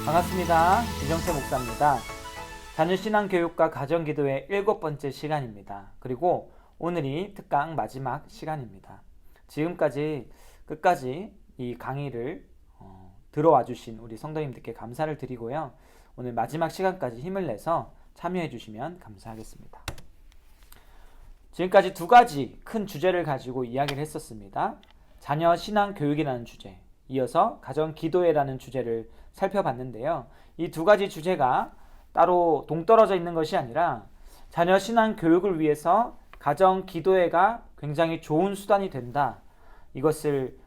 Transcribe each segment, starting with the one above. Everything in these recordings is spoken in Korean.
반갑습니다. 이정태 목사입니다. 자녀 신앙 교육과 가정 기도의 7번째 시간입니다. 그리고 오늘이 특강 마지막 시간입니다. 지금까지 끝까지 이 강의를 들어와 주신 우리 성도님들께 감사를 드리고요. 오늘 마지막 시간까지 힘을 내서 참여해 주시면 감사하겠습니다. 지금까지 두 가지 큰 주제를 가지고 이야기를 했었습니다. 자녀 신앙 교육이라는 주제, 이어서 가정 기도회라는 주제를 살펴봤는데요. 이 두 가지 주제가 따로 동떨어져 있는 것이 아니라 자녀 신앙 교육을 위해서 가정 기도회가 굉장히 좋은 수단이 된다. 이것을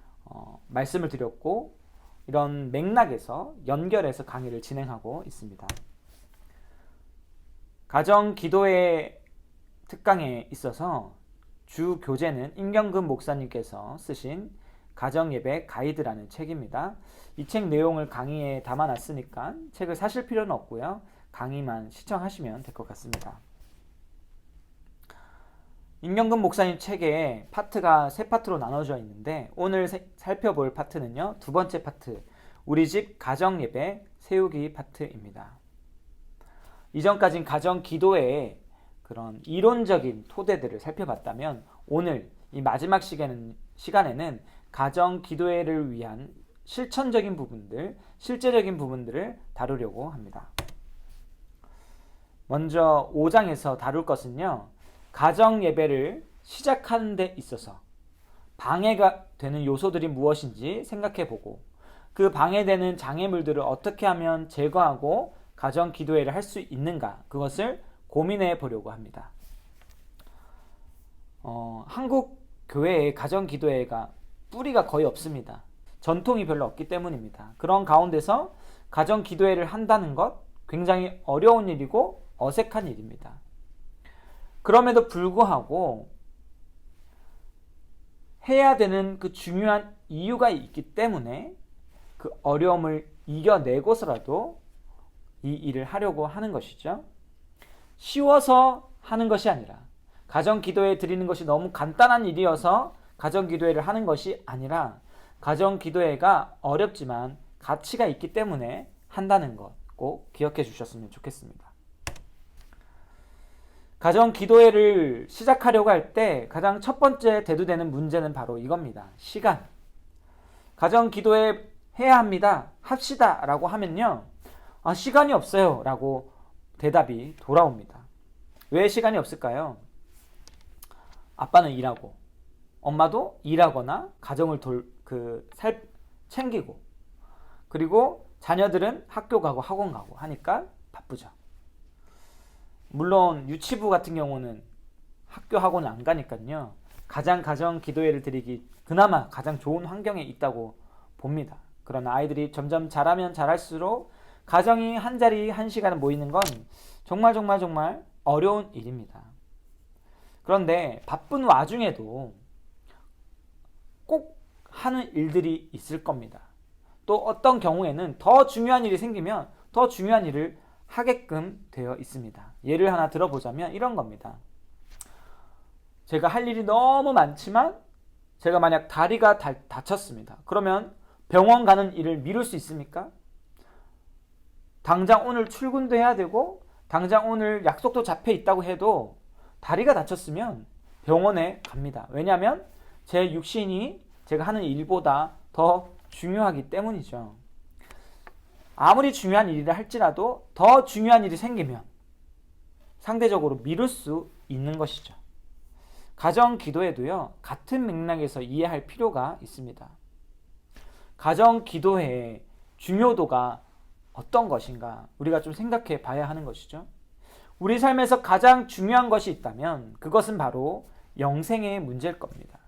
말씀을 드렸고, 이런 맥락에서 연결해서 강의를 진행하고 있습니다. 가정 기도회 특강에 있어서 주 교재는 임경근 목사님께서 쓰신 가정예배 가이드라는 책입니다. 이 책 내용을 강의에 담아놨으니까 책을 사실 필요는 없고요. 강의만 시청하시면 될 것 같습니다. 임경근 목사님 책에 파트가 세 파트로 나눠져 있는데, 오늘 살펴볼 파트는요, 두 번째 파트, 우리 집 가정예배 세우기 파트입니다. 이전까진 가정 기도회의 그런 이론적인 토대들을 살펴봤다면, 오늘 이 마지막 시간에는 가정 기도회를 위한 실천적인 부분들, 실제적인 부분들을 다루려고 합니다. 먼저 5장에서 다룰 것은요, 가정 예배를 시작하는 데 있어서 방해가 되는 요소들이 무엇인지 생각해보고, 그 방해되는 장애물들을 어떻게 하면 제거하고 가정 기도회를 할 수 있는가, 그것을 고민해 보려고 합니다. 한국 교회의 가정 기도회가 뿌리가 거의 없습니다. 전통이 별로 없기 때문입니다. 그런 가운데서 가정 기도회를 한다는 것 굉장히 어려운 일이고 어색한 일입니다. 그럼에도 불구하고 해야 되는 그 중요한 이유가 있기 때문에 그 어려움을 이겨내고서라도 이 일을 하려고 하는 것이죠. 쉬워서 하는 것이 아니라, 가정 기도회 드리는 것이 너무 간단한 일이어서 가정 기도회를 하는 것이 아니라, 가정 기도회가 어렵지만 가치가 있기 때문에 한다는 것 꼭 기억해 주셨으면 좋겠습니다. 가정 기도회를 시작하려고 할 때 가장 첫 번째 대두되는 문제는 바로 이겁니다. 시간. 가정 기도회 해야 합니다. 합시다 라고 하면요, 시간이 없어요 라고 대답이 돌아옵니다. 왜 시간이 없을까요? 아빠는 일하고, 엄마도 일하거나 가정을 챙기고, 그리고 자녀들은 학교 가고 학원 가고 하니까 바쁘죠. 물론 유치부 같은 경우는 학교 학원을 안 가니까요, 가정 기도회를 드리기 그나마 가장 좋은 환경에 있다고 봅니다. 그러나 아이들이 점점 자라면 자랄수록 가정이 한 자리 한 시간 모이는 건 정말 어려운 일입니다. 그런데 바쁜 와중에도 꼭 하는 일들이 있을 겁니다. 또 어떤 경우에는 더 중요한 일이 생기면 더 중요한 일을 하게끔 되어 있습니다. 예를 하나 들어보자면 이런 겁니다. 제가 할 일이 너무 많지만 제가 만약 다리가 다쳤습니다. 그러면 병원 가는 일을 미룰 수 있습니까? 당장 오늘 출근도 해야 되고 당장 오늘 약속도 잡혀 있다고 해도 다리가 다쳤으면 병원에 갑니다. 왜냐하면 제 육신이 제가 하는 일보다 더 중요하기 때문이죠. 아무리 중요한 일이라 할지라도 더 중요한 일이 생기면 상대적으로 미룰 수 있는 것이죠. 가정 기도회도요, 같은 맥락에서 이해할 필요가 있습니다. 가정 기도회의 중요도가 어떤 것인가 우리가 좀 생각해 봐야 하는 것이죠. 우리 삶에서 가장 중요한 것이 있다면 그것은 바로 영생의 문제일 겁니다.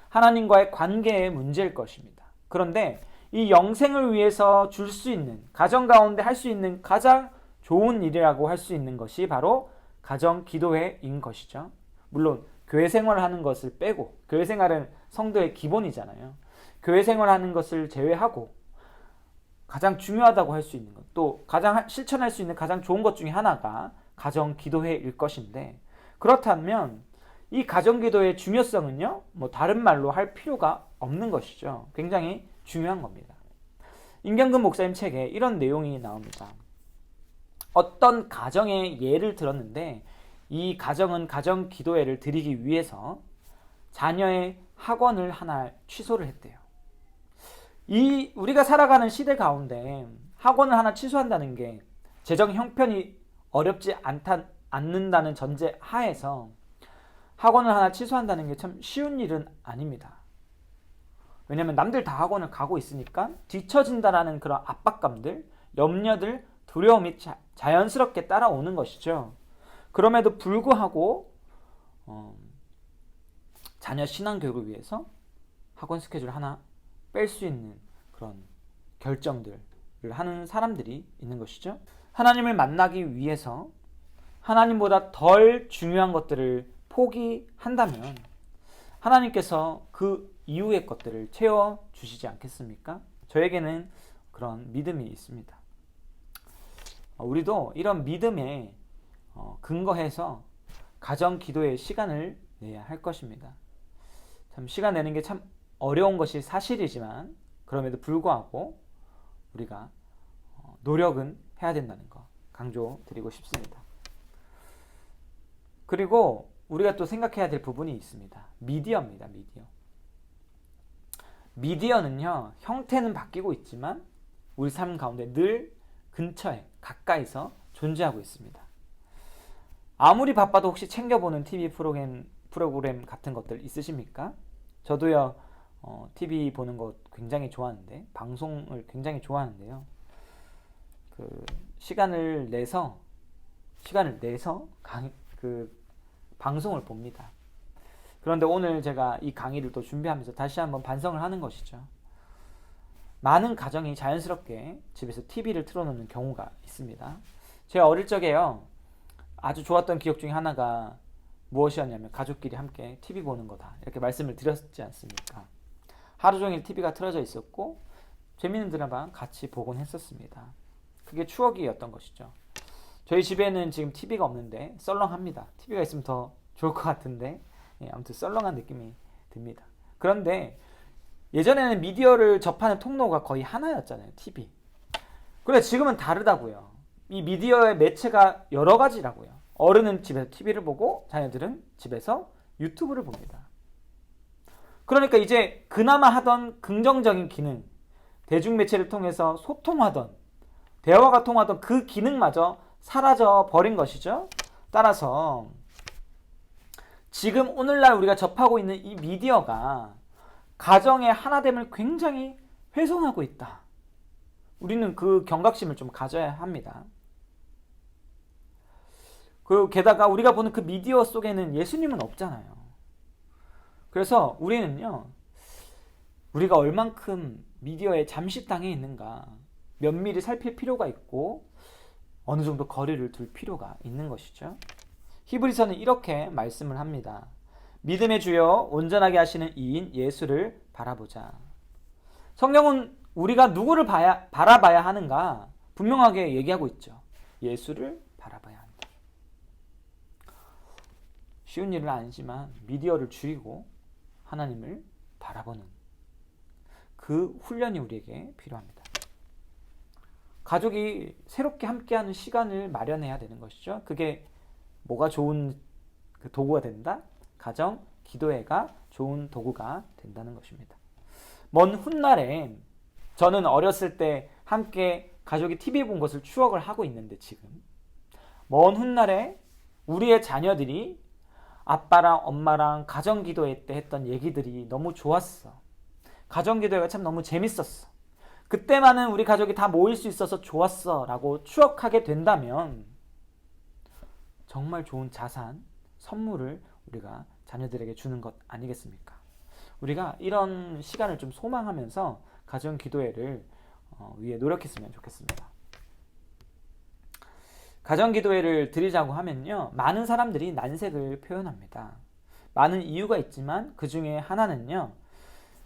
하나님과의 관계의 문제일 것입니다. 그런데 이 영생을 위해서 줄 수 있는, 가정 가운데 할 수 있는 가장 좋은 일이라고 할 수 있는 것이 바로 가정 기도회인 것이죠. 물론 교회 생활하는 것을 빼고, 교회 생활은 성도의 기본이잖아요. 교회 생활하는 것을 제외하고 가장 중요하다고 할 수 있는 것, 또 가장 실천할 수 있는 가장 좋은 것 중에 하나가 가정 기도회일 것인데, 그렇다면 이 가정 기도회의 중요성은요, 다른 말로 할 필요가 없는 것이죠. 굉장히 중요한 겁니다. 임경근 목사님 책에 이런 내용이 나옵니다. 어떤 가정의 예를 들었는데 이 가정은 가정 기도회를 드리기 위해서 자녀의 학원을 하나 취소를 했대요. 이 우리가 살아가는 시대 가운데 학원을 하나 취소한다는 게 재정 형편이 어렵지 않는다는 전제 하에서 학원을 하나 취소한다는 게 참 쉬운 일은 아닙니다. 왜냐하면 남들 다 학원을 가고 있으니까 뒤처진다라는 그런 압박감들, 염려들, 두려움이 자연스럽게 따라오는 것이죠. 그럼에도 불구하고 자녀 신앙교육을 위해서 학원 스케줄 하나 뺄 수 있는 그런 결정들을 하는 사람들이 있는 것이죠. 하나님을 만나기 위해서 하나님보다 덜 중요한 것들을 포기한다면 하나님께서 그 이후의 것들을 채워주시지 않겠습니까? 저에게는 그런 믿음이 있습니다. 우리도 이런 믿음에 근거해서 가정 기도의 시간을 내야 할 것입니다. 참 시간 내는 게 참 어려운 것이 사실이지만 그럼에도 불구하고 우리가 노력은 해야 된다는 거 강조드리고 싶습니다. 그리고 우리가 또 생각해야 될 부분이 있습니다. 미디어입니다. 미디어는요, 형태는 바뀌고 있지만 우리 삶 가운데 늘 근처에 가까이서 존재하고 있습니다. 아무리 바빠도 혹시 챙겨보는 TV 프로그램 같은 것들 있으십니까? 저도요, TV 보는 거 굉장히 좋아하는데, 방송을 굉장히 좋아하는데요. 시간을 내서 방송을 봅니다. 그런데 오늘 제가 이 강의를 또 준비하면서 다시 한번 반성을 하는 것이죠. 많은 가정이 자연스럽게 집에서 TV를 틀어놓는 경우가 있습니다. 제가 어릴 적에요, 아주 좋았던 기억 중에 하나가 무엇이었냐면 가족끼리 함께 TV 보는 거다 이렇게 말씀을 드렸지 않습니까? 하루 종일 TV가 틀어져 있었고 재밌는 드라마 같이 보곤 했었습니다. 그게 추억이었던 것이죠. 저희 집에는 지금 TV가 없는데 썰렁합니다. TV가 있으면 더 좋을 것 같은데 아무튼 썰렁한 느낌이 듭니다. 그런데 예전에는 미디어를 접하는 통로가 거의 하나였잖아요. TV. 그런데 지금은 다르다고요. 이 미디어의 매체가 여러 가지라고요. 어른은 집에서 TV를 보고 자녀들은 집에서 유튜브를 봅니다. 그러니까 이제 그나마 하던 긍정적인 기능, 대중매체를 통해서 소통하던, 대화가 통하던 그 기능마저 사라져 버린 것이죠. 따라서 지금 오늘날 우리가 접하고 있는 이 미디어가 가정의 하나됨을 굉장히 훼손하고 있다. 우리는 그 경각심을 좀 가져야 합니다. 그리고 게다가 우리가 보는 그 미디어 속에는 예수님은 없잖아요. 그래서 우리는요, 우리가 얼만큼 미디어에 잠식당해 있는가 면밀히 살필 필요가 있고 어느 정도 거리를 둘 필요가 있는 것이죠. 히브리서는 이렇게 말씀을 합니다. 믿음의 주여 온전하게 하시는 이인 예수를 바라보자. 성경은 우리가 누구를 바라봐야 하는가 분명하게 얘기하고 있죠. 예수를 바라봐야 한다. 쉬운 일은 아니지만 미디어를 줄이고 하나님을 바라보는 그 훈련이 우리에게 필요합니다. 가족이 새롭게 함께하는 시간을 마련해야 되는 것이죠. 그게 뭐가 좋은 도구가 된다? 가정 기도회가 좋은 도구가 된다는 것입니다. 먼 훗날에 저는 어렸을 때 함께 가족이 TV 본 것을 추억을 하고 있는데 지금 먼 훗날에 우리의 자녀들이 아빠랑 엄마랑 가정기도회 때 했던 얘기들이 너무 좋았어. 가정기도회가 참 너무 재밌었어. 그때만은 우리 가족이 다 모일 수 있어서 좋았어 라고 추억하게 된다면 정말 좋은 자산, 선물을 우리가 자녀들에게 주는 것 아니겠습니까? 우리가 이런 시간을 좀 소망하면서 가정기도회를 위해 노력했으면 좋겠습니다. 가정기도회를 드리자고 하면요, 많은 사람들이 난색을 표현합니다. 많은 이유가 있지만 그 중에 하나는요,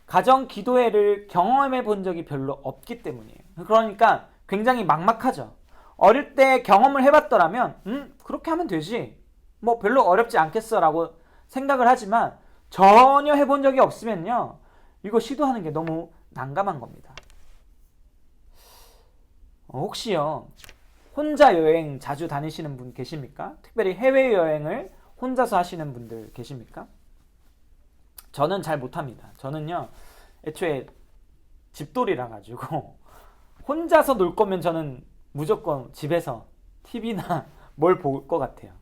가정기도회를 경험해 본 적이 별로 없기 때문이에요. 그러니까 굉장히 막막하죠. 어릴 때 경험을 해봤더라면 그렇게 하면 되지, 뭐 별로 어렵지 않겠어 라고 생각을 하지만 전혀 해본 적이 없으면요, 이거 시도하는 게 너무 난감한 겁니다. 혹시요 혼자 여행 자주 다니시는 분 계십니까? 특별히 해외여행을 혼자서 하시는 분들 계십니까? 저는 잘 못합니다. 저는요 애초에 집돌이라 가지고 혼자서 놀 거면 저는 무조건 집에서 TV나 뭘 볼 것 같아요.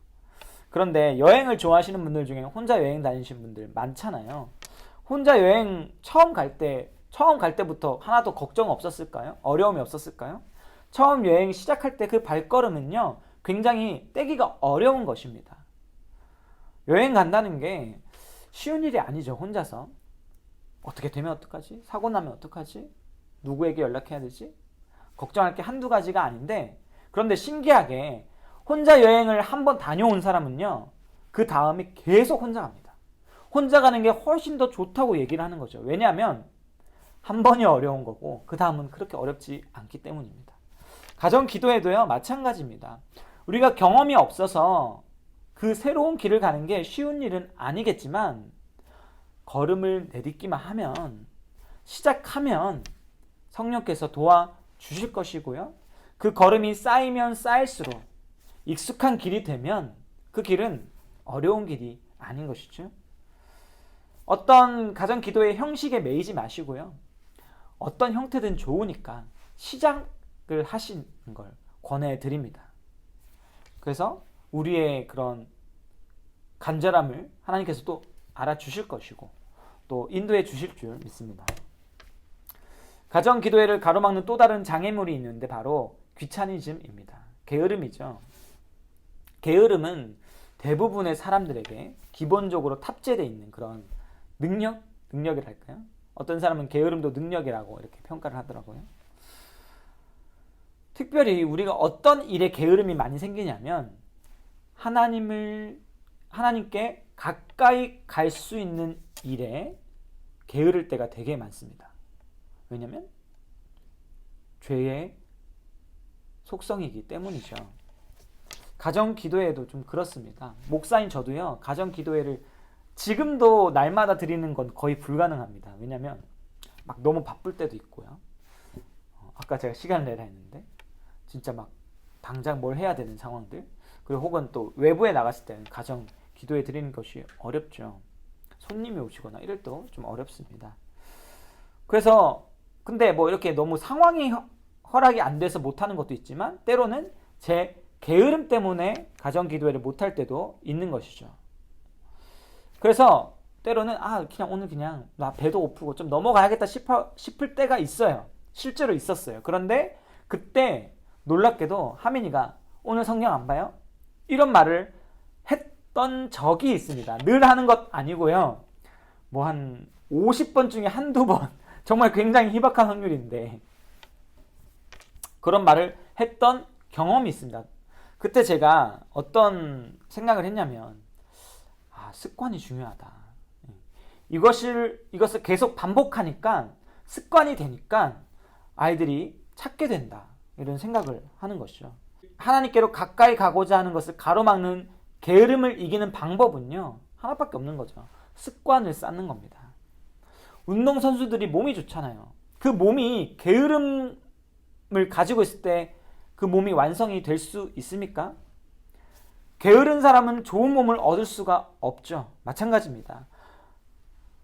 그런데 여행을 좋아하시는 분들 중에 혼자 여행 다니시는 분들 많잖아요. 혼자 여행 처음 갈 때부터 하나도 걱정 없었을까요? 어려움이 없었을까요? 처음 여행 시작할 때 그 발걸음은요 굉장히 떼기가 어려운 것입니다. 여행 간다는 게 쉬운 일이 아니죠. 혼자서 어떻게 되면 어떡하지? 사고 나면 어떡하지? 누구에게 연락해야 되지? 걱정할 게 한두 가지가 아닌데, 그런데 신기하게 혼자 여행을 한번 다녀온 사람은요 그 다음에 계속 혼자 갑니다. 혼자 가는 게 훨씬 더 좋다고 얘기를 하는 거죠. 왜냐하면 한 번이 어려운 거고 그 다음은 그렇게 어렵지 않기 때문입니다. 가정 기도에도요 마찬가지입니다. 우리가 경험이 없어서 그 새로운 길을 가는 게 쉬운 일은 아니겠지만 걸음을 내딛기만 하면, 시작하면 성령께서 도와주실 것이고요. 그 걸음이 쌓이면 쌓일수록 익숙한 길이 되면 그 길은 어려운 길이 아닌 것이죠. 어떤 가정 기도의 형식에 매이지 마시고요. 어떤 형태든 좋으니까 시작을 하시는 걸 권해드립니다. 그래서 우리의 그런 간절함을 하나님께서 또 알아주실 것이고 또 인도해 주실 줄 믿습니다. 가정 기도회를 가로막는 또 다른 장애물이 있는데 바로 귀차니즘입니다. 게으름이죠. 게으름은 대부분의 사람들에게 기본적으로 탑재되어 있는 그런 능력이랄까요? 어떤 사람은 게으름도 능력이라고 이렇게 평가를 하더라고요. 특별히 우리가 어떤 일에 게으름이 많이 생기냐면 하나님께 가까이 갈 수 있는 일에 게으를 때가 되게 많습니다. 왜냐하면 죄의 속성이기 때문이죠. 가정 기도회도 좀 그렇습니다. 목사인 저도요 가정 기도회를 지금도 날마다 드리는 건 거의 불가능합니다. 왜냐하면 막 너무 바쁠 때도 있고요. 아까 제가 시간을 내라 했는데 진짜 막 당장 뭘 해야 되는 상황들, 그리고 혹은 또 외부에 나갔을 때는 가정 기도회 드리는 것이 어렵죠. 손님이 오시거나 이럴 때도 좀 어렵습니다. 그래서 근데 뭐 이렇게 너무 상황이 허락이 안 돼서 못하는 것도 있지만 때로는 제 게으름 때문에 가정 기도회를 못할 때도 있는 것이죠. 그래서 때로는 그냥 오늘 그냥 나 배도 고프고 좀 넘어가야겠다 싶을 때가 있어요. 실제로 있었어요. 그런데 그때 놀랍게도 하민이가 오늘 성경 안 봐요? 이런 말을 했던 적이 있습니다. 늘 하는 것 아니고요. 뭐 한 50번 중에 한두 번, 정말 굉장히 희박한 확률인데 그런 말을 했던 경험이 있습니다. 그때 제가 어떤 생각을 했냐면 습관이 중요하다. 이것을 계속 반복하니까 습관이 되니까 아이들이 찾게 된다. 이런 생각을 하는 것이죠. 하나님께로 가까이 가고자 하는 것을 가로막는 게으름을 이기는 방법은요 하나밖에 없는 거죠. 습관을 쌓는 겁니다. 운동선수들이 몸이 좋잖아요. 그 몸이 게으름을 가지고 있을 때 그 몸이 완성이 될 수 있습니까? 게으른 사람은 좋은 몸을 얻을 수가 없죠. 마찬가지입니다.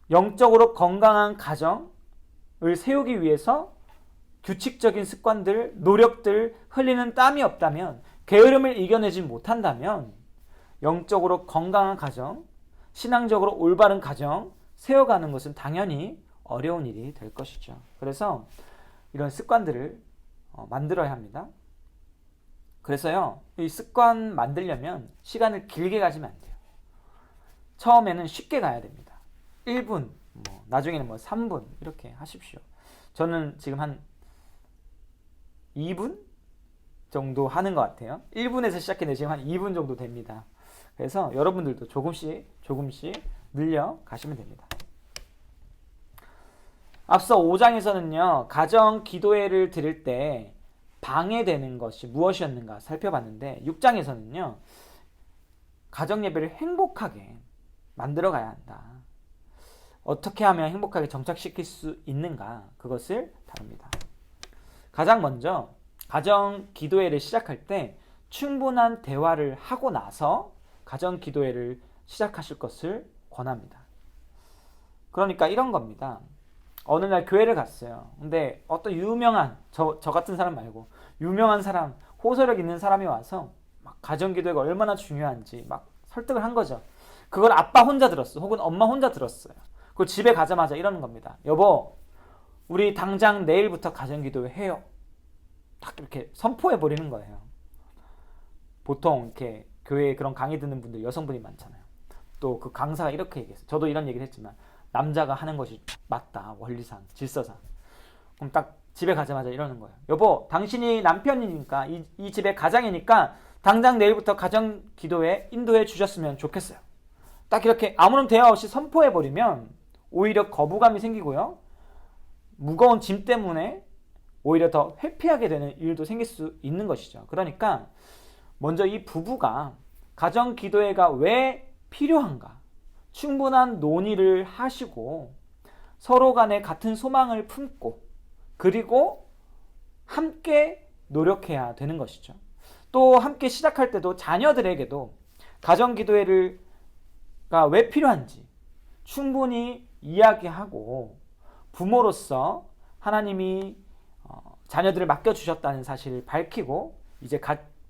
영적으로 건강한 가정을 세우기 위해서 규칙적인 습관들, 노력들, 흘리는 땀이 없다면, 게으름을 이겨내지 못한다면 영적으로 건강한 가정, 신앙적으로 올바른 가정 세워가는 것은 당연히 어려운 일이 될 것이죠. 그래서 이런 습관들을 만들어야 합니다. 그래서요, 이 습관 만들려면 시간을 길게 가지면 안 돼요. 처음에는 쉽게 가야 됩니다. 1분, 나중에는 3분 이렇게 하십시오. 저는 지금 한 2분 정도 하는 것 같아요. 1분에서 시작했는데 지금 한 2분 정도 됩니다. 그래서 여러분들도 조금씩 늘려 가시면 됩니다. 앞서 5장에서는요, 가정 기도회를 드릴 때 방해되는 것이 무엇이었는가 살펴봤는데 6장에서는요, 가정 예배를 행복하게 만들어 가야 한다. 어떻게 하면 행복하게 정착시킬 수 있는가, 그것을 다룹니다. 가장 먼저 가정 기도회를 시작할 때 충분한 대화를 하고 나서 가정 기도회를 시작하실 것을 권합니다. 그러니까 이런 겁니다. 어느 날 교회를 갔어요. 근데 어떤 유명한, 저 같은 사람 말고 유명한 사람, 호소력 있는 사람이 와서 막 가정 기도회가 얼마나 중요한지 막 설득을 한 거죠. 그걸 아빠 혼자 들었어. 혹은 엄마 혼자 들었어요. 그리고 집에 가자마자 이러는 겁니다. 여보, 우리 당장 내일부터 가정 기도회 해요. 딱 이렇게 선포해 버리는 거예요. 보통 이렇게 교회에 그런 강의 듣는 분들 여성분이 많잖아요. 또 그 강사가 이렇게 얘기했어요. 저도 이런 얘기를 했지만 남자가 하는 것이 맞다. 원리상, 질서상. 그럼 딱 집에 가자마자 이러는 거예요. 여보, 당신이 남편이니까 이 집의 가장이니까 당장 내일부터 가정 기도회 인도해 주셨으면 좋겠어요. 딱 이렇게 아무런 대화 없이 선포해 버리면 오히려 거부감이 생기고요. 무거운 짐 때문에 오히려 더 회피하게 되는 일도 생길 수 있는 것이죠. 그러니까 먼저 이 부부가 가정 기도회가 왜 필요한가 충분한 논의를 하시고 서로 간에 같은 소망을 품고 그리고 함께 노력해야 되는 것이죠. 또 함께 시작할 때도 자녀들에게도 가정 기도회가 왜 필요한지 충분히 이야기하고 부모로서 하나님이 자녀들을 맡겨주셨다는 사실을 밝히고 이제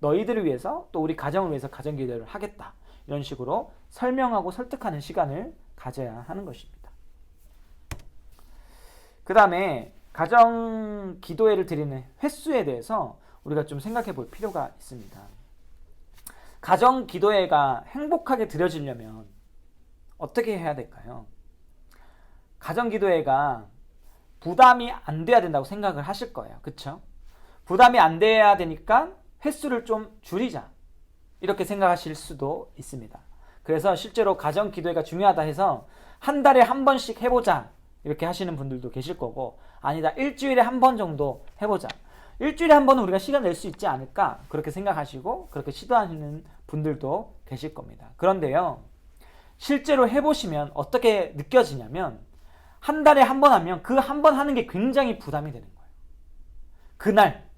너희들을 위해서 또 우리 가정을 위해서 가정 기도회를 하겠다. 이런 식으로 설명하고 설득하는 시간을 가져야 하는 것입니다. 그 다음에 가정 기도회를 드리는 횟수에 대해서 우리가 좀 생각해 볼 필요가 있습니다. 가정 기도회가 행복하게 드려지려면 어떻게 해야 될까요? 가정 기도회가 부담이 안 돼야 된다고 생각을 하실 거예요. 그렇죠? 부담이 안 돼야 되니까 횟수를 좀 줄이자. 이렇게 생각하실 수도 있습니다. 그래서 실제로 가정 기도회가 중요하다 해서 한 달에 한 번씩 해보자. 이렇게 하시는 분들도 계실 거고 아니다. 일주일에 한 번 정도 해보자. 일주일에 한 번은 우리가 시간 낼 수 있지 않을까? 그렇게 생각하시고 그렇게 시도하시는 분들도 계실 겁니다. 그런데요. 실제로 해보시면 어떻게 느껴지냐면 한 달에 한 번 하면 그 한 번 하는 게 굉장히 부담이 되는 거예요. 그날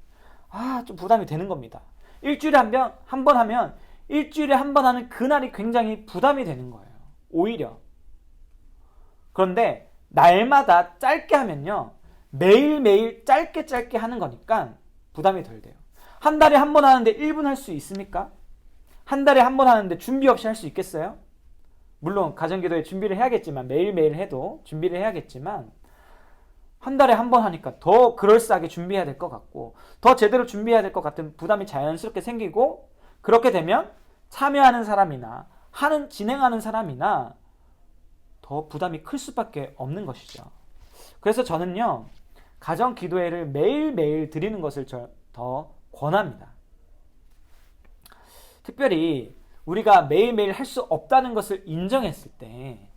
좀 부담이 되는 겁니다. 일주일에 한 번 하면 일주일에 한 번 하는 그날이 굉장히 부담이 되는 거예요. 오히려. 그런데 날마다 짧게 하면요. 매일매일 짧게 하는 거니까 부담이 덜 돼요. 한 달에 한 번 하는데 1분 할 수 있습니까? 한 달에 한 번 하는데 준비 없이 할 수 있겠어요? 물론 가정기도에 준비를 해야겠지만 매일매일 해도 준비를 해야겠지만 한 달에 한 번 하니까 더 그럴싸하게 준비해야 될 것 같고 더 제대로 준비해야 될 것 같은 부담이 자연스럽게 생기고 그렇게 되면 참여하는 사람이나 진행하는 사람이나 더 부담이 클 수밖에 없는 것이죠. 그래서 저는요. 가정 기도회를 매일매일 드리는 것을 더 권합니다. 특별히 우리가 매일매일 할 수 없다는 것을 인정했을 때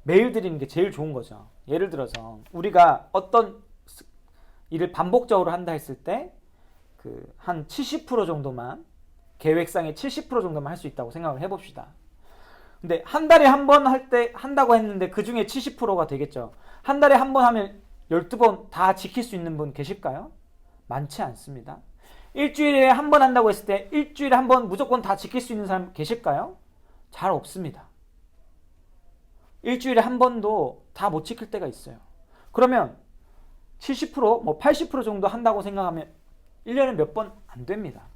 매일 드리는 게 제일 좋은 거죠. 예를 들어서 우리가 어떤 일을 반복적으로 한다 했을 때 한 70% 정도만 계획상의 70% 정도만 할 수 있다고 생각을 해봅시다. 근데 한 달에 한 번 한다고 했는데 그 중에 70%가 되겠죠. 한 달에 한 번 하면 12번 다 지킬 수 있는 분 계실까요? 많지 않습니다. 일주일에 한 번 한다고 했을 때 일주일에 한 번 무조건 다 지킬 수 있는 사람 계실까요? 잘 없습니다. 일주일에 한 번도 다 못 지킬 때가 있어요. 그러면 70%, 80% 정도 한다고 생각하면 1년에 몇 번 안 됩니다.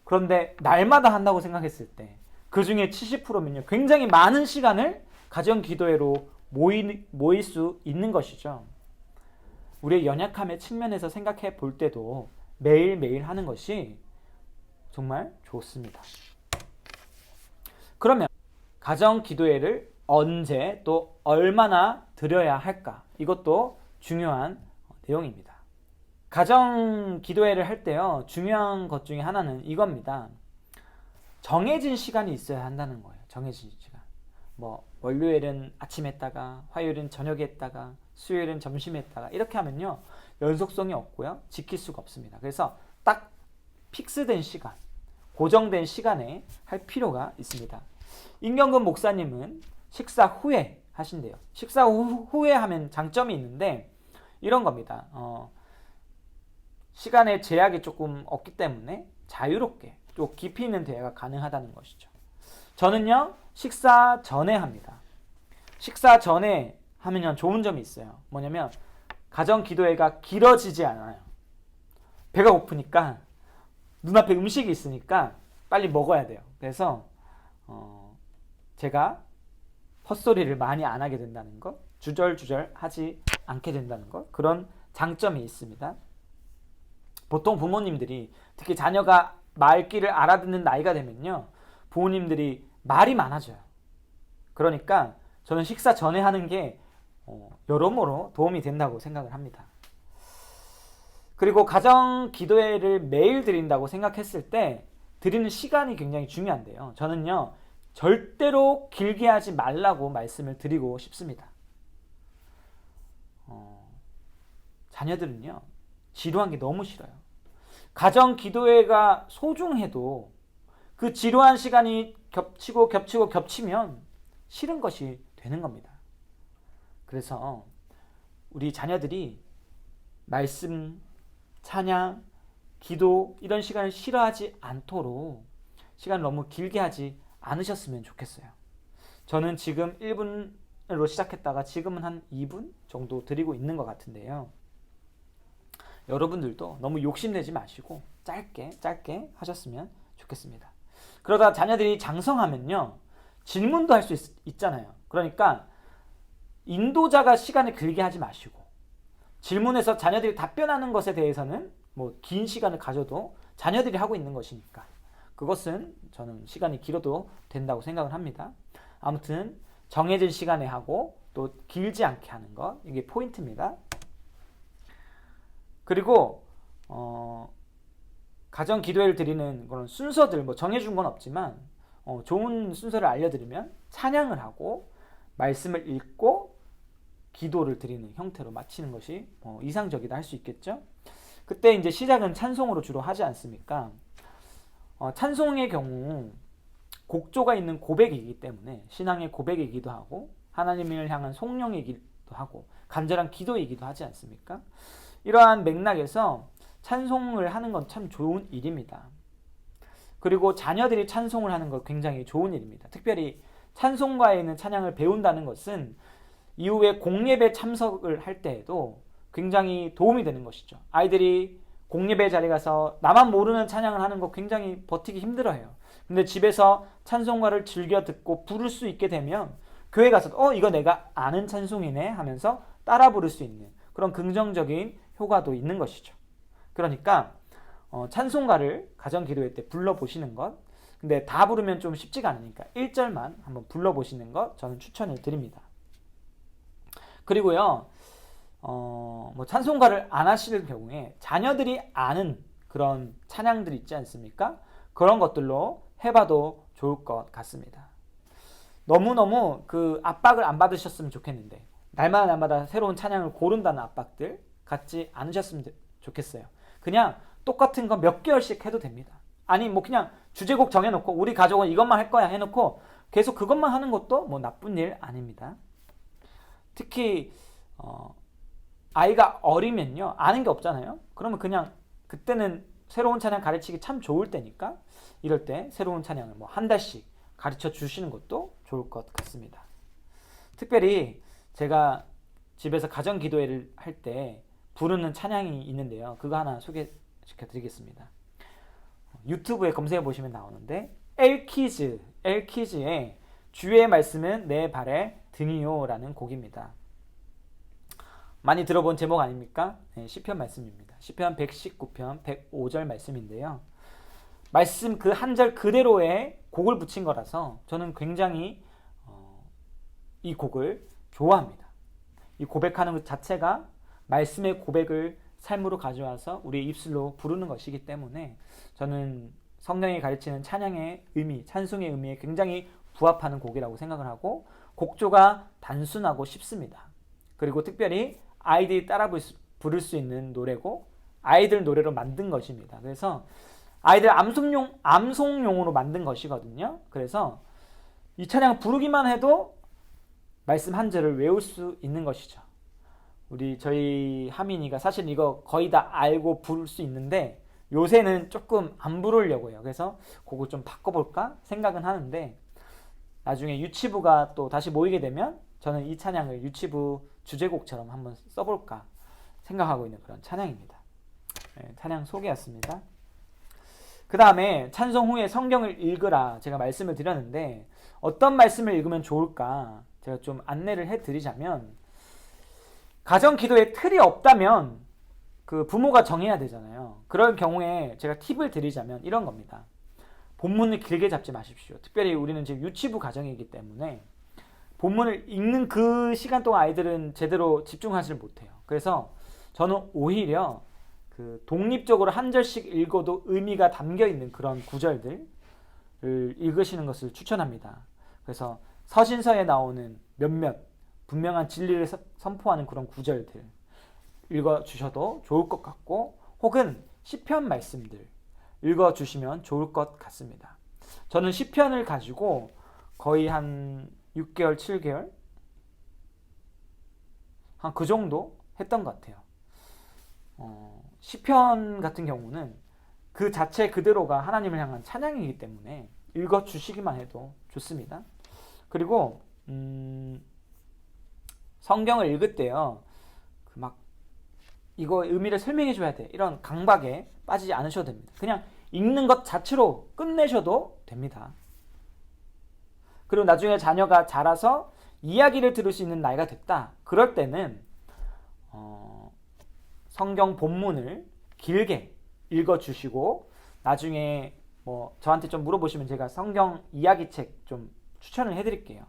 그런데 날마다 한다고 생각했을 때 그 중에 70%면요. 굉장히 많은 시간을 가정 기도회로 모일 수 있는 것이죠. 우리의 연약함의 측면에서 생각해 볼 때도 매일매일 하는 것이 정말 좋습니다. 그러면 가정 기도회를 언제 또 얼마나 드려야 할까? 이것도 중요한 내용입니다. 가정 기도회를 할 때요. 중요한 것 중에 하나는 이겁니다. 정해진 시간이 있어야 한다는 거예요. 정해진 시간. 월요일은 아침에 했다가 화요일은 저녁에 했다가 수요일은 점심에 했다가 이렇게 하면요. 연속성이 없고요. 지킬 수가 없습니다. 그래서 딱 픽스된 시간, 고정된 시간에 할 필요가 있습니다. 임경근 목사님은 식사 후에 하신대요. 식사 후에 하면 장점이 있는데 이런 겁니다. 시간의 제약이 조금 없기 때문에 자유롭게 또 깊이 있는 대화가 가능하다는 것이죠. 저는요, 식사 전에 합니다. 식사 전에 하면 좋은 점이 있어요. 뭐냐면 가정 기도회가 길어지지 않아요. 배가 고프니까 눈앞에 음식이 있으니까 빨리 먹어야 돼요. 그래서 제가 헛소리를 많이 안 하게 된다는 것, 주절주절 하지 않게 된다는 것, 그런 장점이 있습니다. 보통 부모님들이 특히 자녀가 말귀를 알아듣는 나이가 되면요, 부모님들이 말이 많아져요. 그러니까 저는 식사 전에 하는 게 여러모로 도움이 된다고 생각을 합니다. 그리고 가정 기도회를 매일 드린다고 생각했을 때 드리는 시간이 굉장히 중요한데요. 저는요, 절대로 길게 하지 말라고 말씀을 드리고 싶습니다. 자녀들은요, 지루한 게 너무 싫어요. 가정 기도회가 소중해도 그 지루한 시간이 겹치면 싫은 것이 되는 겁니다. 그래서 우리 자녀들이 말씀, 찬양, 기도 이런 시간을 싫어하지 않도록 시간을 너무 길게 하지 않으셨으면 좋겠어요. 저는 지금 1분으로 시작했다가 지금은 한 2분 정도 드리고 있는 것 같은데요. 여러분들도 너무 욕심내지 마시고 짧게 하셨으면 좋겠습니다. 그러다 자녀들이 장성하면요, 질문도 할 수 있잖아요. 그러니까 인도자가 시간을 길게 하지 마시고 질문해서 자녀들이 답변하는 것에 대해서는 뭐 긴 시간을 가져도 자녀들이 하고 있는 것이니까 그것은 저는 시간이 길어도 된다고 생각을 합니다. 아무튼 정해진 시간에 하고 또 길지 않게 하는 것, 이게 포인트입니다. 그리고 가정 기도회를 드리는 그런 순서들 뭐 정해준 건 없지만 좋은 순서를 알려드리면 찬양을 하고 말씀을 읽고 기도를 드리는 형태로 마치는 것이 이상적이다 할 수 있겠죠. 그때 이제 시작은 찬송으로 주로 하지 않습니까? 찬송의 경우 곡조가 있는 고백이기 때문에 신앙의 고백이기도 하고 하나님을 향한 송영이기도 하고 간절한 기도이기도 하지 않습니까? 이러한 맥락에서 찬송을 하는 건 참 좋은 일입니다. 그리고 자녀들이 찬송을 하는 건 굉장히 좋은 일입니다. 특별히 찬송가에 있는 찬양을 배운다는 것은 이후에 공예배 참석을 할 때에도 굉장히 도움이 되는 것이죠. 아이들이 공예배 자리에 가서 나만 모르는 찬양을 하는 거 굉장히 버티기 힘들어해요. 근데 집에서 찬송가를 즐겨 듣고 부를 수 있게 되면 교회 가서 이거 내가 아는 찬송이네 하면서 따라 부를 수 있는 그런 긍정적인 효과도 있는 것이죠. 그러니까 찬송가를 가정기도회 때 불러보시는 것, 근데 다 부르면 좀 쉽지가 않으니까 1절만 한번 불러보시는 것 저는 추천을 드립니다. 그리고요, 뭐 찬송가를 안 하실 경우에 자녀들이 아는 그런 찬양들 있지 않습니까? 그런 것들로 해봐도 좋을 것 같습니다. 너무너무 그 압박을 안 받으셨으면 좋겠는데 날마다 새로운 찬양을 고른다는 압박들 갖지 않으셨으면 좋겠어요. 그냥 똑같은 거 몇 개월씩 해도 됩니다. 아니 뭐 그냥 주제곡 정해놓고 우리 가족은 이것만 할 거야 해놓고 계속 그것만 하는 것도 뭐 나쁜 일 아닙니다. 특히 아이가 어리면요, 아는 게 없잖아요. 그러면 그냥 그때는 새로운 찬양 가르치기 참 좋을 때니까 이럴 때 새로운 찬양을 뭐 한 달씩 가르쳐 주시는 것도 좋을 것 같습니다. 특별히 제가 집에서 가정 기도회를 할 때 부르는 찬양이 있는데요. 그거 하나 소개시켜 드리겠습니다. 유튜브에 검색해 보시면 나오는데 엘키즈의 주의 말씀은 내 발에 등이요라는 곡입니다. 많이 들어본 제목 아닙니까? 네, 시편 말씀입니다. 시편 119편 105절 말씀인데요. 말씀 그 한 절 그대로의 곡을 붙인 거라서 저는 굉장히 이 곡을 좋아합니다. 이 고백하는 것 자체가 말씀의 고백을 삶으로 가져와서 우리의 입술로 부르는 것이기 때문에 저는 성경이 가르치는 찬양의 의미, 찬송의 의미에 굉장히 부합하는 곡이라고 생각을 하고 곡조가 단순하고 쉽습니다. 그리고 특별히 아이들이 따라 부를 수 있는 노래고 아이들 노래로 만든 것입니다. 그래서 아이들 암송용으로 만든 것이거든요. 그래서 이 찬양 부르기만 해도 말씀 한 절을 외울 수 있는 것이죠. 저희 하민이가 사실 이거 거의 다 알고 부를 수 있는데 요새는 조금 안 부르려고 해요. 그래서 그거 좀 바꿔볼까 생각은 하는데 나중에 유치부가 또 다시 모이게 되면 저는 이 찬양을 유치부 주제곡처럼 한번 써볼까 생각하고 있는 그런 찬양입니다. 네, 찬양 소개였습니다. 그 다음에 찬송 후에 성경을 읽으라 제가 말씀을 드렸는데 어떤 말씀을 읽으면 좋을까 제가 좀 안내를 해드리자면 가정 기도에 틀이 없다면 그 부모가 정해야 되잖아요. 그럴 경우에 제가 팁을 드리자면 이런 겁니다. 본문을 길게 잡지 마십시오. 특별히 우리는 지금 유치부 가정이기 때문에 본문을 읽는 그 시간 동안 아이들은 제대로 집중하지 못해요. 그래서 저는 오히려 그 독립적으로 한 절씩 읽어도 의미가 담겨 있는 그런 구절들을 읽으시는 것을 추천합니다. 그래서 서신서에 나오는 몇몇 분명한 진리를 선포하는 그런 구절들 읽어주셔도 좋을 것 같고 혹은 시편 말씀들 읽어주시면 좋을 것 같습니다. 저는 시편을 가지고 거의 한 6개월, 7개월 한 그 정도 했던 것 같아요. 시편 같은 경우는 그 자체 그대로가 하나님을 향한 찬양이기 때문에 읽어주시기만 해도 좋습니다. 그리고 성경을 읽을 때요, 막 이거 의미를 설명해 줘야 돼 이런 강박에 빠지지 않으셔도 됩니다. 그냥 읽는 것 자체로 끝내셔도 됩니다. 그리고 나중에 자녀가 자라서 이야기를 들을 수 있는 나이가 됐다. 그럴 때는 성경 본문을 길게 읽어주시고 나중에 뭐 저한테 좀 물어보시면 제가 성경 이야기책 좀 추천을 해드릴게요.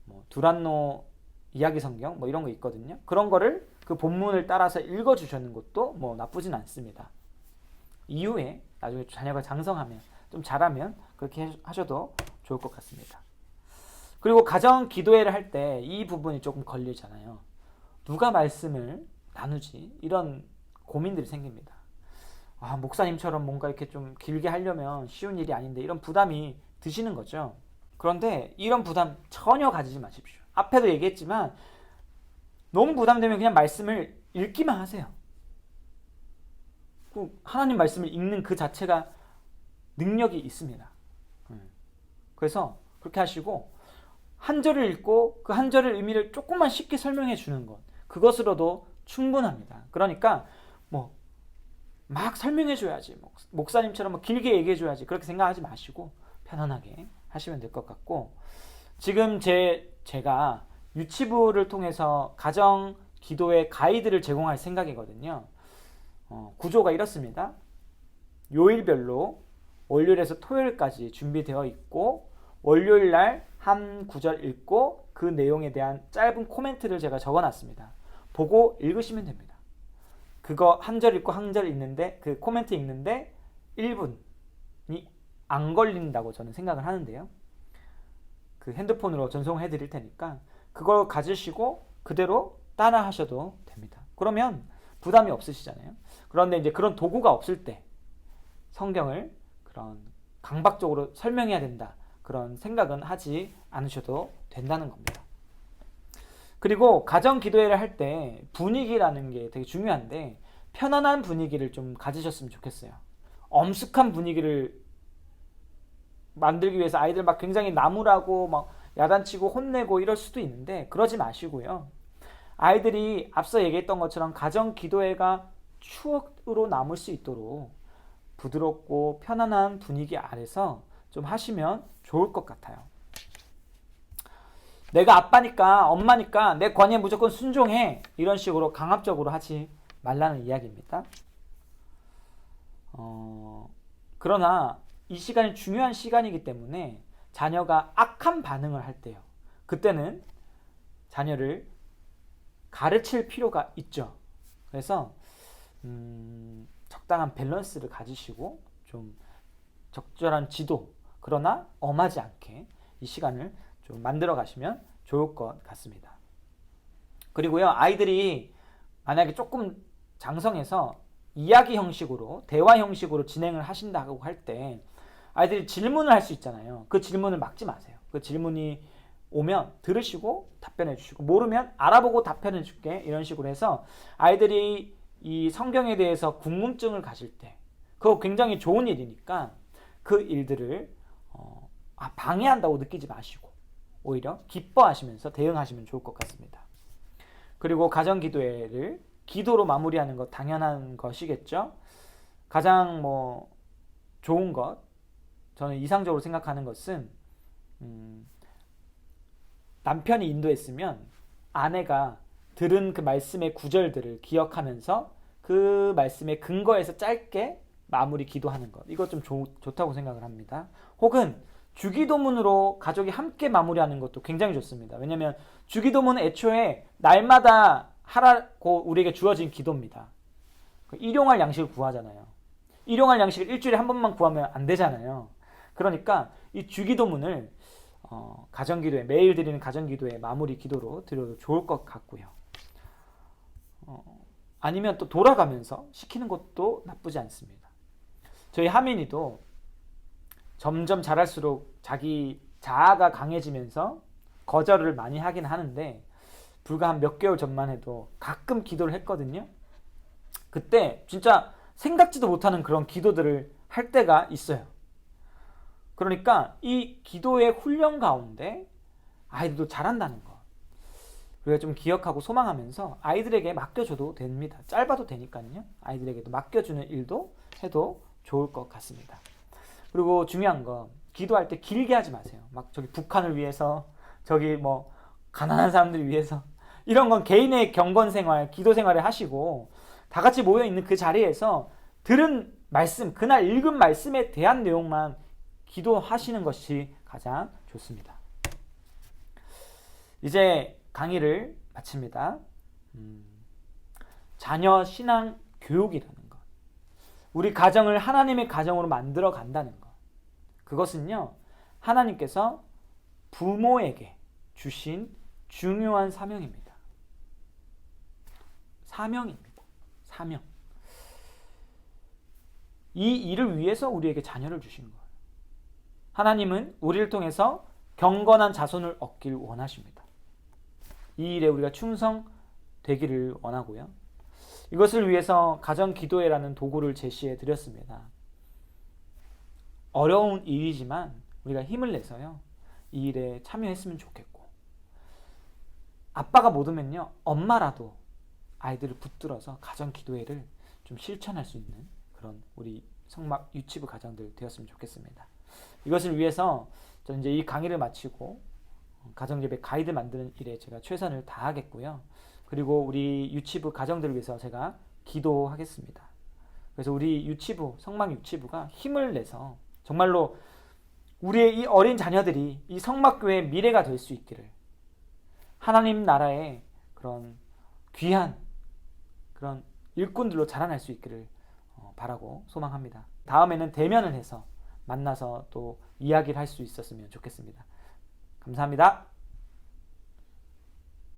뭐 두란노 이야기 성경 뭐 이런 거 있거든요. 그런 거를 그 본문을 따라서 읽어주시는 것도 뭐 나쁘진 않습니다. 이후에 나중에 자녀가 장성하면 좀 잘하면 그렇게 하셔도 좋을 것 같습니다. 그리고 가정 기도회를 할 때 이 부분이 조금 걸리잖아요. 누가 말씀을 나누지? 이런 고민들이 생깁니다. 목사님처럼 뭔가 이렇게 좀 길게 하려면 쉬운 일이 아닌데 이런 부담이 드시는 거죠. 그런데 이런 부담 전혀 가지지 마십시오. 앞에도 얘기했지만 너무 부담되면 그냥 말씀을 읽기만 하세요. 하나님 말씀을 읽는 그 자체가 능력이 있습니다. 그래서 그렇게 하시고 한 절을 읽고 그 한 절의 의미를 조금만 쉽게 설명해 주는 것, 그것으로도 충분합니다. 그러니까 뭐 막 설명해 줘야지, 목사님처럼 뭐 길게 얘기해 줘야지 그렇게 생각하지 마시고 편안하게 하시면 될 것 같고, 지금 제가 유치부를 통해서 가정 기도의 가이드를 제공할 생각이거든요. 구조가 이렇습니다. 요일별로 월요일에서 토요일까지 준비되어 있고 월요일 날 한 구절 읽고 그 내용에 대한 짧은 코멘트를 제가 적어놨습니다. 보고 읽으시면 됩니다. 그거 한 절 읽고 한 절 읽는데 그 코멘트 읽는데 1분이 안 걸린다고 저는 생각을 하는데요. 그 핸드폰으로 전송해 드릴 테니까 그걸 가지시고 그대로 따라 하셔도 됩니다. 그러면 부담이 없으시잖아요. 그런데 이제 그런 도구가 없을 때 성경을 그런 강박적으로 설명해야 된다, 그런 생각은 하지 않으셔도 된다는 겁니다. 그리고 가정 기도회를 할 때 분위기라는 게 되게 중요한데 편안한 분위기를 좀 가지셨으면 좋겠어요. 엄숙한 분위기를 만들기 위해서 아이들 막 굉장히 나무라고 막 야단치고 혼내고 이럴 수도 있는데 그러지 마시고요. 아이들이 앞서 얘기했던 것처럼 가정 기도회가 추억으로 남을 수 있도록 부드럽고 편안한 분위기 아래서 좀 하시면 좋을 것 같아요. 내가 아빠니까 엄마니까 내 권위에 무조건 순종해, 이런 식으로 강압적으로 하지 말라는 이야기입니다. 그러나 이 시간이 중요한 시간이기 때문에 자녀가 악한 반응을 할 때요, 그때는 자녀를 가르칠 필요가 있죠. 그래서 적당한 밸런스를 가지시고 좀 적절한 지도, 그러나 엄하지 않게 이 시간을 좀 만들어 가시면 좋을 것 같습니다. 그리고요, 아이들이 만약에 조금 장성해서 이야기 형식으로, 대화 형식으로 진행을 하신다고 할 때 아이들이 질문을 할 수 있잖아요. 그 질문을 막지 마세요. 그 질문이 오면 들으시고 답변해 주시고, 모르면 알아보고 답변해 줄게, 이런 식으로 해서 아이들이 이 성경에 대해서 궁금증을 가질 때, 그거 굉장히 좋은 일이니까 그 일들을 방해한다고 느끼지 마시고 오히려 기뻐하시면서 대응하시면 좋을 것 같습니다. 그리고 가정기도회를 기도로 마무리하는 것 당연한 것이겠죠. 가장 좋은 것, 저는 이상적으로 생각하는 것은 남편이 인도했으면 아내가 들은 그 말씀의 구절들을 기억하면서 그 말씀의 근거에서 짧게 마무리 기도하는 것, 이거 좀 좋다고 생각을 합니다. 혹은 주기도문으로 가족이 함께 마무리하는 것도 굉장히 좋습니다. 왜냐하면 주기도문은 애초에 날마다 하라고 우리에게 주어진 기도입니다. 일용할 양식을 구하잖아요. 일용할 양식을 일주일에 한 번만 구하면 안 되잖아요. 그러니까 이 주기도문을 가정기도에, 매일 드리는 가정기도의 마무리 기도로 드려도 좋을 것 같고요. 아니면 또 돌아가면서 시키는 것도 나쁘지 않습니다. 저희 하민이도 점점 자랄수록 자기 자아가 강해지면서 거절을 많이 하긴 하는데, 불과 한 몇 개월 전만 해도 가끔 기도를 했거든요. 그때 진짜 생각지도 못하는 그런 기도들을 할 때가 있어요. 그러니까 이 기도의 훈련 가운데 아이들도 잘한다는 거, 우리가 좀 기억하고 소망하면서 아이들에게 맡겨줘도 됩니다. 짧아도 되니까요. 아이들에게도 맡겨주는 일도 해도 좋을 것 같습니다. 그리고 중요한 거, 기도할 때 길게 하지 마세요. 막 저기 북한을 위해서, 저기 가난한 사람들을 위해서, 이런 건 개인의 경건 생활, 기도 생활을 하시고 다 같이 모여 있는 그 자리에서 들은 말씀, 그날 읽은 말씀에 대한 내용만 기도하시는 것이 가장 좋습니다. 이제 강의를 마칩니다. 자녀 신앙 교육이라는 것, 우리 가정을 하나님의 가정으로 만들어 간다는 것, 그것은요, 하나님께서 부모에게 주신 중요한 사명입니다. 사명입니다. 사명. 이 일을 위해서 우리에게 자녀를 주신 거예요. 하나님은 우리를 통해서 경건한 자손을 얻기를 원하십니다. 이 일에 우리가 충성되기를 원하고요. 이것을 위해서 가정기도회라는 도구를 제시해 드렸습니다. 어려운 일이지만 우리가 힘을 내서요, 이 일에 참여했으면 좋겠고, 아빠가 못 오면요, 엄마라도 아이들을 붙들어서 가정기도회를 좀 실천할 수 있는 그런 우리 성막 유치부 가정들 되었으면 좋겠습니다. 이것을 위해서 저는 이제 이 강의를 마치고 가정예배 가이드 만드는 일에 제가 최선을 다하겠고요. 그리고 우리 유치부 가정들을 위해서 제가 기도하겠습니다. 그래서 우리 유치부, 성막 유치부가 힘을 내서 정말로 우리의 이 어린 자녀들이 이 성막교회의 미래가 될 수 있기를, 하나님 나라의 그런 귀한 그런 일꾼들로 자라날 수 있기를 바라고 소망합니다. 다음에는 대면을 해서 만나서 또 이야기를 할 수 있었으면 좋겠습니다. 감사합니다.